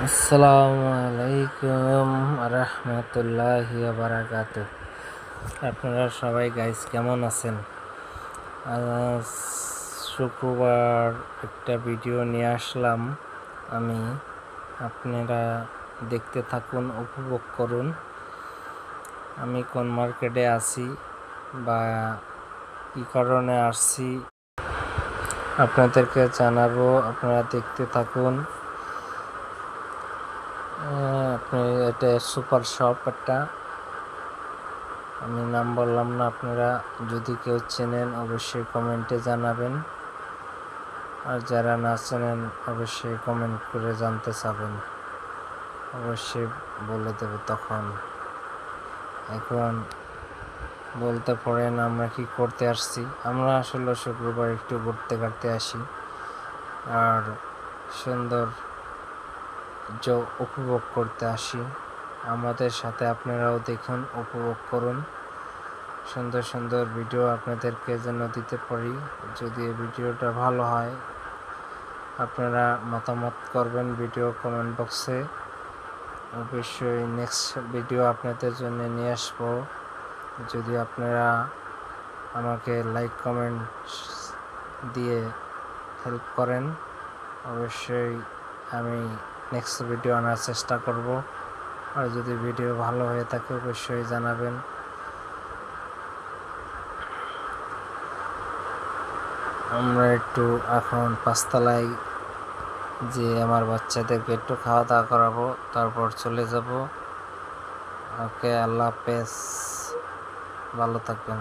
আসসালামু আলাইকুম রহমতুল্লাহি বারাকাতু। আপনারা সবাই গাইস কেমন আছেন? আজ শুক্রবার একটা ভিডিও নিয়ে আসলাম আমি। আপনারা দেখতে থাকুন, উপভোগ করুন। আমি কোন মার্কেটে আছি বা কী কারণে আসছি আপনাদেরকে জানাবো। আপনারা দেখতে থাকুন। আপনি এটা সুপার শপ একটা, আমি নাম বললাম না। আপনারা যদি কেউ চেনেন অবশ্যই কমেন্টে জানাবেন, আর যারা না চেনেন অবশ্যই কমেন্ট করে জানতে চাবেন, অবশ্যই বলে দেব তখন। এখন বলতে পারেন আমরা কি করতে আসছি। আমরা আসলে শুক্রবার একটু ঘুরতে ঘাটতে আসি আর সুন্দর উপভোগ করতে আসি। আমাদের সাথে আপনারাও দেখুন, উপভোগ করুন। সুন্দর সুন্দর ভিডিও আপনাদেরকে যেন দিতে পারি। যদি এই ভিডিওটা ভালো হয় আপনারা মতামত করবেন ভিডিও কমেন্ট বক্সে। অবশ্যই নেক্সট ভিডিও আপনাদের জন্য নিয়ে আসবো। যদি আপনারা আমাকে লাইক কমেন্ট দিয়ে হেল্প করেন অবশ্যই আমি নেক্সট ভিডিও আনার চেষ্টা করব। আর যদি ভিডিও ভালো হয়ে থাকে অবশ্যই জানাবেন। আমরা একটু এখন পাঁচতলায় যে আমার বাচ্চাদেরকে একটু খাওয়া দাওয়া করাবো, তারপর চলে যাব। ওকে, আল্লাহ হাফেজ, ভালো থাকবেন।